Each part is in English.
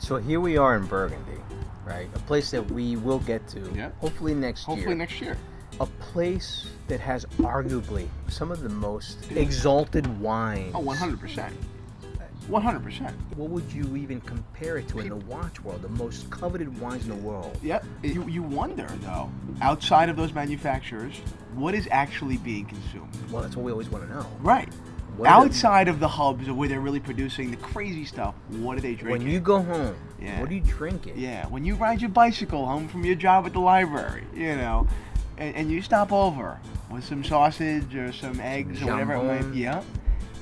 So here we are in Burgundy, right? A place that we will get to, hopefully next year. A place that has arguably some of the most exalted wines. Oh, 100%. 100%. What would you even compare it to in the watch world? The most coveted wines in the world. Yep. You wonder, though, outside of those manufacturers, what is actually being consumed? Well, that's what we always want to know. Right. Outside of the hubs of where they're really producing the crazy stuff, what are they drinking? When you go home, what are you drinking? Yeah. When you ride your bicycle home from your job at the library, and you stop over with some sausage or some eggs or whatever it might be. Yeah.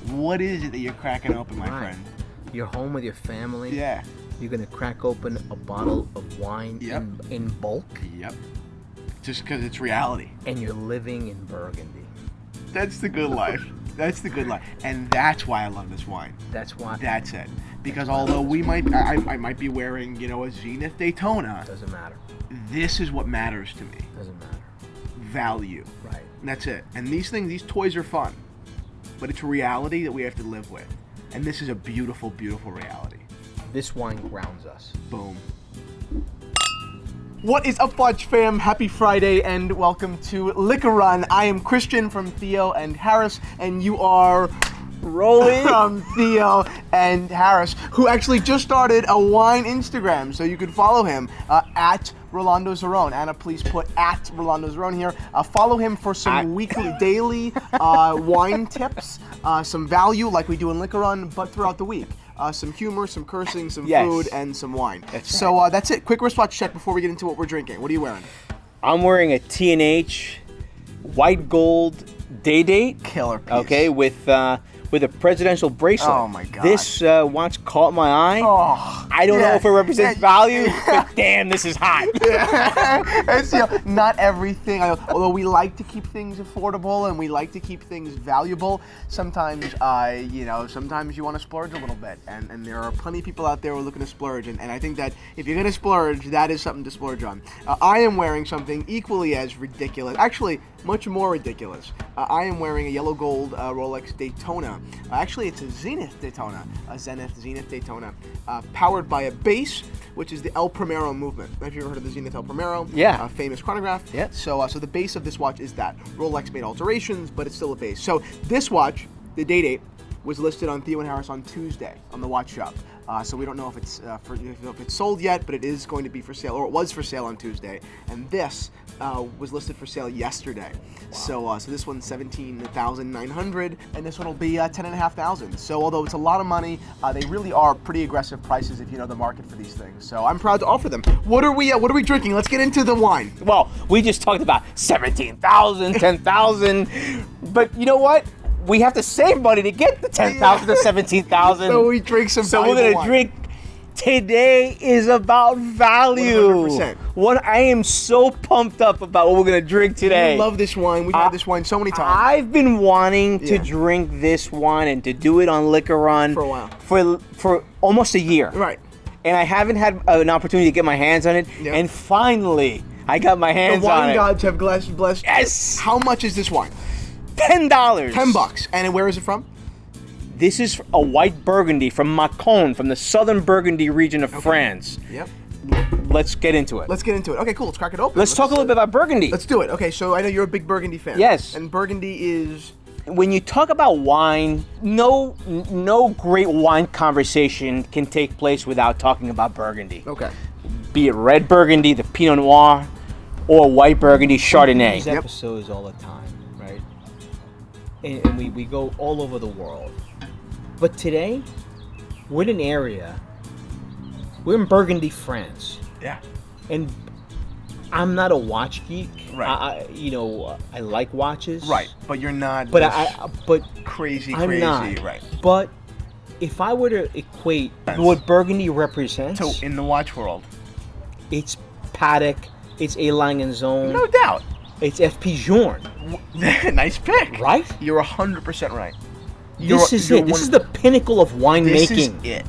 What is it that you're cracking open, my friend? You're home with your family. Yeah. You're going to crack open a bottle of wine in bulk. Yep. Just because it's reality. And you're living in Burgundy. That's the good life. That's the good life. And that's why I love this wine. That's why. That's it. Because although I might be wearing, a Zenith Daytona. Doesn't matter. This is what matters to me. Doesn't matter. Value. Right. And that's it. And these toys are fun. But it's a reality that we have to live with. And this is a beautiful, beautiful reality. This wine grounds us. Boom. What is up, Watch fam? Happy Friday and welcome to Liquor Run. I am Christian from Theo and Harris, and you are Rolly from Theo and Harris, who actually just started a wine Instagram, so you can follow him at Rolando Zerone. Anna, please put at Rolando Zerone here. Follow him for some daily wine tips, some value like we do in Liquor Run, but throughout the week. Some humor, some cursing, some food, and some wine. So that's it. Quick wristwatch check before we get into what we're drinking. What are you wearing? I'm wearing a T&H white gold day date. Killer piece. Okay, with a presidential bracelet. Oh my God. This watch caught my eye. Oh, I don't know if it represents value, but damn, this is hot. It's, not everything. Although we like to keep things affordable and we like to keep things valuable, sometimes sometimes you want to splurge a little bit, and there are plenty of people out there who are looking to splurge, and I think that if you're going to splurge, that is something to splurge on. I am wearing something equally as ridiculous, actually much more ridiculous. I am wearing a yellow gold Rolex Daytona. Actually, it's a Zenith Daytona, Zenith Daytona, powered by a base, which is the El Primero movement. Have you ever heard of the Zenith El Primero? Yeah. Famous chronograph. Yeah. So the base of this watch is that. Rolex made alterations, but it's still a base. So this watch, the day date, was listed on Theo and Harris on Tuesday on the watch shop. So we don't know if it's if it's sold yet, but it is going to be for sale, or it was for sale on Tuesday. And this was listed for sale yesterday. Wow. So this one's $17,900, and this one will be $10,500. So although it's a lot of money, they really are pretty aggressive prices if you know the market for these things. So I'm proud to offer them. What are we drinking? Let's get into the wine. Well, we just talked about 17,000, 10,000, but you know what? We have to save money to get the 10,000 to 17,000. So we drink some. So we're gonna drink. Today is about value. 100%. What I am so pumped up about what we're gonna drink today. I love this wine. We've had this wine so many times. I've been wanting to drink this wine and to do it on Liquor Run for a while. For almost a year. Right. And I haven't had an opportunity to get my hands on it. Yep. And finally, I got my hands on it. The wine gods have blessed. Yes. How much is this wine? $10. $10. And where is it from? This is a white Burgundy from Mâcon, from the southern Burgundy region of France. Yep. Let's get into it. Okay, cool. Let's crack it open. Let's talk a little bit about Burgundy. Let's do it. Okay, so I know you're a big Burgundy fan. Yes. And Burgundy is... When you talk about wine, no great wine conversation can take place without talking about Burgundy. Okay. Be it red Burgundy, the Pinot Noir, or white Burgundy, Chardonnay. These episodes all the time, right? And we go all over the world. But today, we're in an area, we're in Burgundy, France. Yeah. And I'm not a watch geek. Right. I like watches. Right. But you're not crazy. I'm not. Right. But if I were to equate what Burgundy represents. So in the watch world. It's Patek, it's A. Lange & Söhne. No doubt. It's F.P. Journe. Nice pick. Right? You're 100% right. This is it. This is the pinnacle of winemaking. This is it.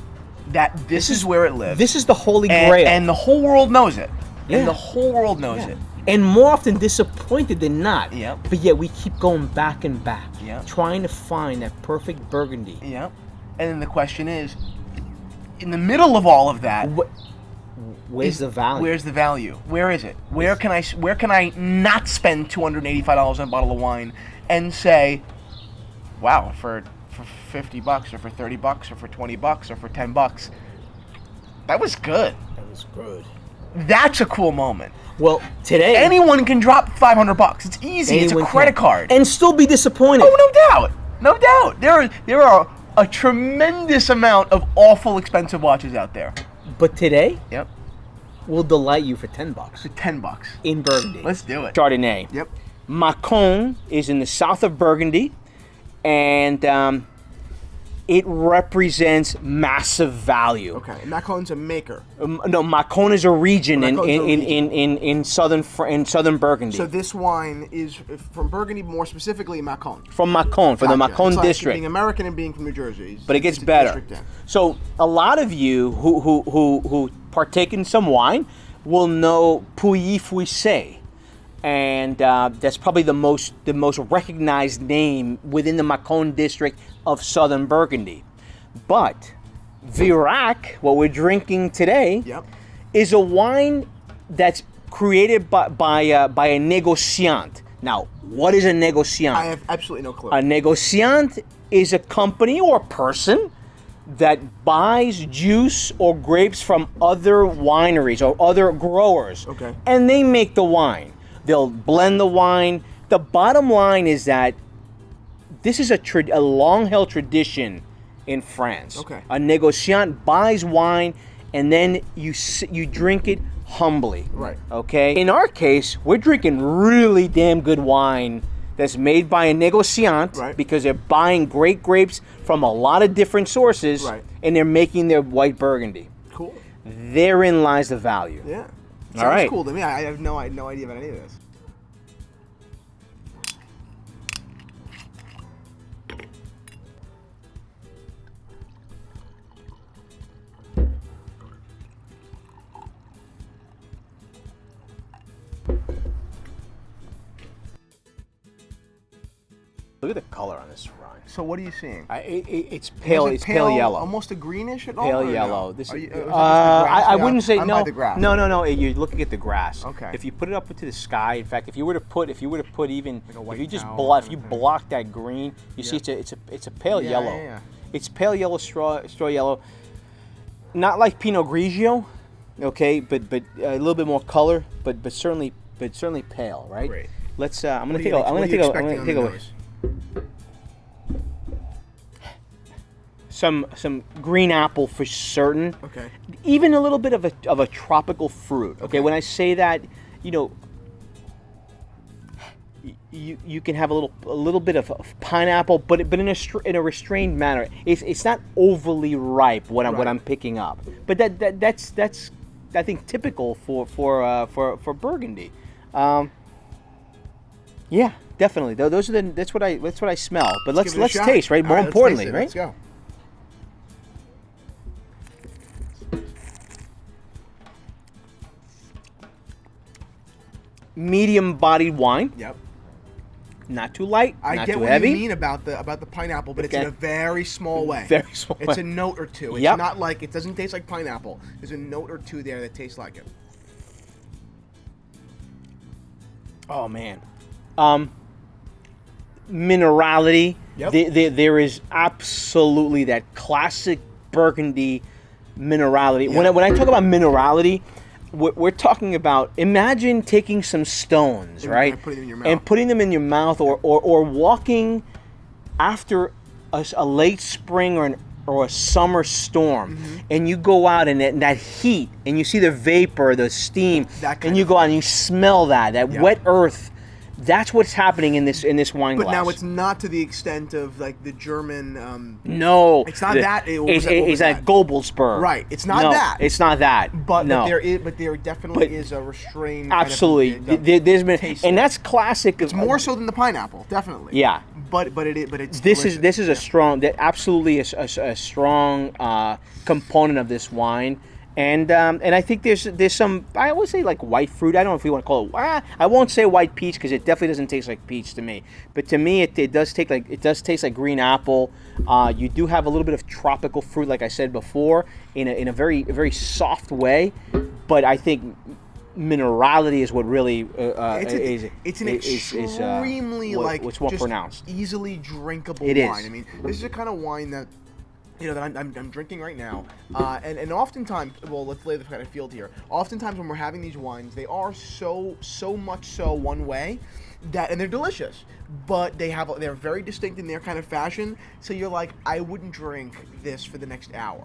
This is where it lives. This is the holy grail. And the whole world knows it. Yeah. And the whole world knows it. And more often disappointed than not. Yep. But yet we keep going back and back. Yep. Trying to find that perfect Burgundy. Yep. And then the question is in the middle of all of that, Where's the value? Where's the value? Where is it? Where can I not spend $285 on a bottle of wine and say, wow, for $50 or for $30 or for $20 or for $10, that was good. That was good. That's a cool moment. Well, today Anyone can drop $500. It's easy. It's a anyone credit can. card. and still be disappointed. Oh, no doubt. No doubt. There are a tremendous amount of awful expensive watches out there. But today Yep. will delight you for $10 For $10. in Burgundy. Let's do it. Chardonnay. Yep. Mâcon is in the south of Burgundy, and it represents massive value. Okay. And Macon's a maker. No, Mâcon is a region in Mâcon's a region. in southern Burgundy. So this wine is from Burgundy, more specifically Mâcon. From Mâcon, from the Gotcha. Mâcon It's like district. being American and being from New Jersey. But it gets It's a better. district in. So a lot of you who partake in some wine will know Pouilly Fouissé, and that's probably the most recognized name within the Mâcon district of southern Burgundy. But Virac, what we're drinking today, Yep. is a wine that's created by a négociant. Now, what is a négociant? I have absolutely no clue. A négociant is a company or person that buys juice or grapes from other wineries or other growers. Okay. And they make the wine. They'll blend the wine. The bottom line is that this is a long-held tradition in France. Okay. A négociant buys wine and then you drink it humbly. Right. Okay? In our case, we're drinking really damn good wine that's made by a négociant, Right. because they're buying great grapes from a lot of different sources, Right. and they're making their white Burgundy. Cool. Therein lies the value. Yeah. All Sounds right. cool to me. I have no idea about any of this. Look at the color on this wine. So what are you seeing? It's pale. Is it It's pale yellow. Almost a greenish at all? Pale or no? yellow. This Are is. you- is that just the grass? I Yeah, wouldn't say I'm no. by the grass. No. You're looking at the grass. Okay. If you put it up into the sky, in fact, if you were to put even, a white if you just towel if you kind of thing. block that green, you see it's a pale Yeah, yellow. yeah. It's pale yellow, straw yellow. Not like Pinot Grigio, okay, but a little bit more color, but certainly pale, right? Great. Let's. I'm gonna What are take you- a. I'm what gonna are you take a. I'm expecting gonna on take the a. nose? Some green apple for certain. Okay. Even a little bit of a tropical fruit. Okay. Okay. When I say that, you can have a little bit of pineapple, but in a restrained manner. It's not overly ripe what Right. I'm picking up. But that's I think typical for Burgundy. Yeah, definitely. That's what I smell. But let's give it a shot. taste, right? All More right, let's importantly, taste it. right? Let's go. Medium-bodied wine, Yep. not too light, I not get too what heavy. you mean about the pineapple, but it's in Okay. a very small way. Very small It's way. a note or two. It's Yep. not like it doesn't taste like pineapple. There's a note or two there that tastes like it. Oh man, minerality. Yep. There is absolutely that classic Burgundy minerality. Yeah. When I talk about minerality, we're talking about, imagine taking some stones, And right, putting them in your mouth. and putting them in your mouth, or walking after a late spring or a summer storm, Mm-hmm. and you go out and that heat, and you see the vapor, the steam, That kind and you of go out and you smell that Yeah. wet earth. That's what's happening in this wine But glass. now it's not to the extent of like the German. No, It's not that. What was It's that? like Gobelsberg. Right, it's not No, that. It's not that. But no. there definitely But- is a restrained. Absolutely. Kind of, There's been, taste and there. that's classic. It's more so than the pineapple, definitely. Yeah. But it's This is delicious. a strong, absolutely a strong component of this wine, And I think there's some, I always say like white fruit. I don't know if you want to call it. I won't say white peach because it definitely doesn't taste like peach to me. But to me, it does taste like green apple. You do have a little bit of tropical fruit, like I said before, in a very soft way. But I think minerality is what really it's an extremely what's more just pronounced, easily drinkable it wine. is. I mean, this is a kind of wine that that I'm drinking right now, and oftentimes, well, let's lay the kind of field here. Oftentimes, when we're having these wines, they are so much so one way, and they're delicious, but they're very distinct in their kind of fashion. So you're like, I wouldn't drink this for the next hour.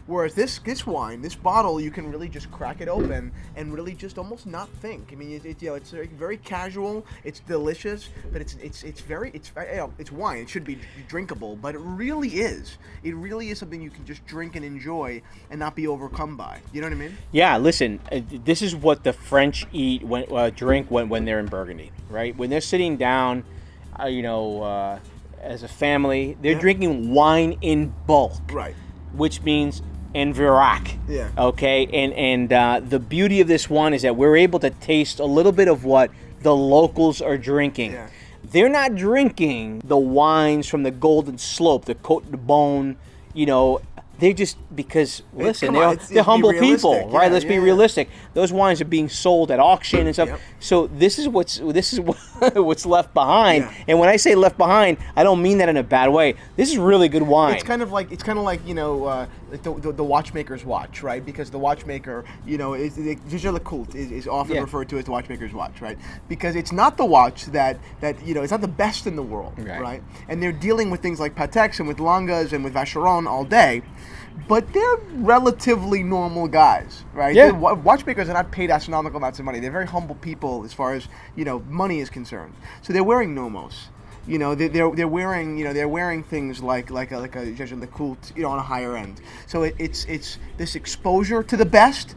Whereas this wine, this bottle, you can really just crack it open and really just almost not think. I mean, it's very casual. It's delicious, but it's wine. It should be drinkable, but it really is. It really is something you can just drink and enjoy and not be overcome by. You know what I mean? Yeah. Listen, this is what the French drink when they're in Burgundy, right? When they're sitting down, as a family, they're drinking wine in bulk, right? Which means en vrac. Yeah. Okay. And the beauty of this one is that we're able to taste a little bit of what the locals are drinking. Yeah. They're not drinking the wines from the Golden Slope, the Côte de Beaune, They're just because listen, they're humble people, right? Let's be realistic. Those wines are being sold at auction and stuff. Yep. So this is what's left behind. Yeah. And when I say left behind, I don't mean that in a bad way. This is really good wine. It's kind of like like the watchmaker's watch, right? Because the watchmaker, Visual-Lecoultre is often referred to as the watchmaker's watch, right? Because it's not the watch that it's not the best in the world, right? And they're dealing with things like Pateks and with Langas and with Vacheron all day. But they're relatively normal guys, right? Yeah. Watchmakers are not paid astronomical amounts of money. They're very humble people as far as money is concerned. So they're wearing nomos. They're wearing things like a Visual-Lecoultre, on a higher end. So it's this exposure to the best,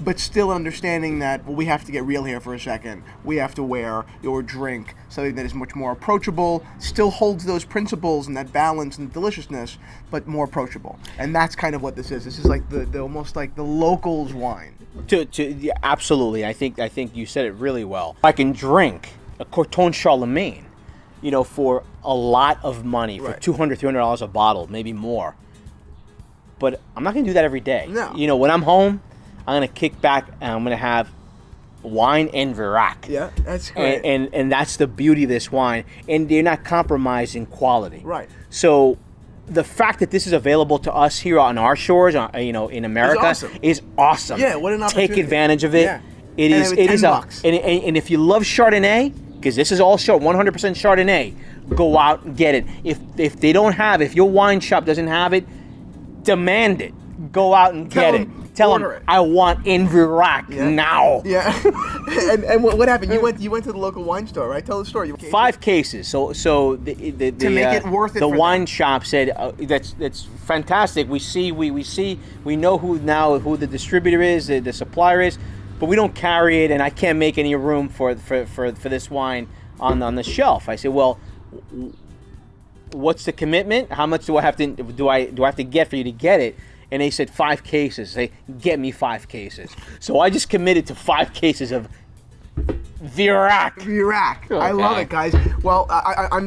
but still understanding that we have to get real here for a second. We have to wear or drink something that is much more approachable, still holds those principles and that balance and deliciousness, but more approachable. And that's kind of what this is. This is like the almost like the locals' wine. Absolutely. I think you said it really well. I can drink a Corton Charlemagne, for a lot of money, for $200 a bottle, maybe more. But I'm not going to do that every day. No. When I'm home, I'm going to kick back and I'm going to have wine en vrac. Yeah, that's great. And that's the beauty of this wine. And they're not compromising quality. Right. So the fact that this is available to us here on our shores, in America, is awesome. Yeah, what an opportunity. Take advantage of it. Yeah. It is $10. And if you love Chardonnay, because this is all 100% Chardonnay, go out and get it. If they don't have it, if your wine shop doesn't have it, demand it. Go out and get it. Tell them I want en vrac now. Yeah. and what happened? You went to the local wine store, right? Tell the story. 5 cases. So to make it worth it. The wine shop said that's fantastic. We know who the distributor is, the supplier is, but we don't carry it, and I can't make any room for this wine on the shelf. I said, well, what's the commitment? How much do I have to get for you to get it? And they said 5 cases. They get me 5 cases. So I just committed to 5 cases of Virac. Okay. I love it, guys. Well,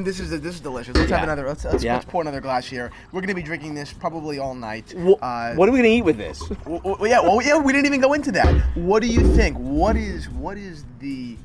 this is delicious. Let's have another. Let's pour another glass here. We're gonna be drinking this probably all night. What are we gonna eat with this? We didn't even go into that. What do you think? What is the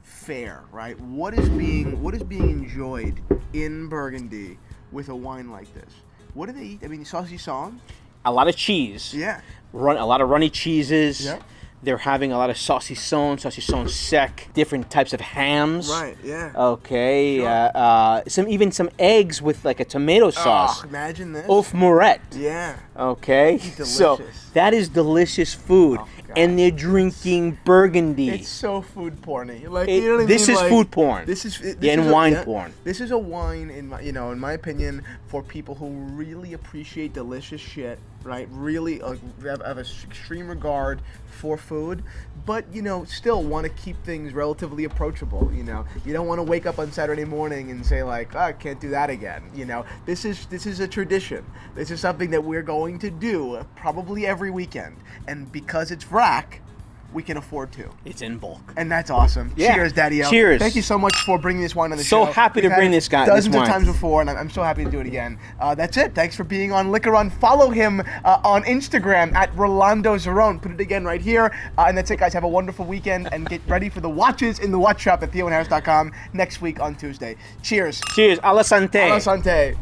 fare, right? What is being enjoyed in Burgundy with a wine like this? What do they eat? I mean, saucisson. A lot of cheese. Yeah. A lot of runny cheeses. Yeah. They're having a lot of saucisson sec, different types of hams. Right, yeah. Okay. Sure. Some eggs with like a tomato sauce. Oh, imagine this. Oeuf Moret. Yeah. Okay. Delicious. So that is delicious food. Oh, and they're drinking Burgundy. It's so food porny. This is food porn. This is wine porn. This is a wine in my opinion, for people who really appreciate delicious shit right? Really have an extreme regard for food, but still want to keep things relatively approachable. You don't want to wake up on Saturday morning and say like, I can't do that again. This is a tradition. This is something that we're going to do probably every weekend, and because it's vrac, we can afford to. It's in bulk. And that's awesome. Yeah. Cheers, Daddy-O. Cheers. Thank you so much for bringing this wine on the show. So happy to We've bring had this guy dozens this of wine. times before, and I'm so happy to do it again. That's it. Thanks for being on Liquor Run. Follow him on Instagram at Rolando Zerone. Put it again right here. And that's it, guys. Have a wonderful weekend, and get ready for the watches in the watch shop at theoandharris.com next week on Tuesday. Cheers. Cheers. A la santé. A la santé.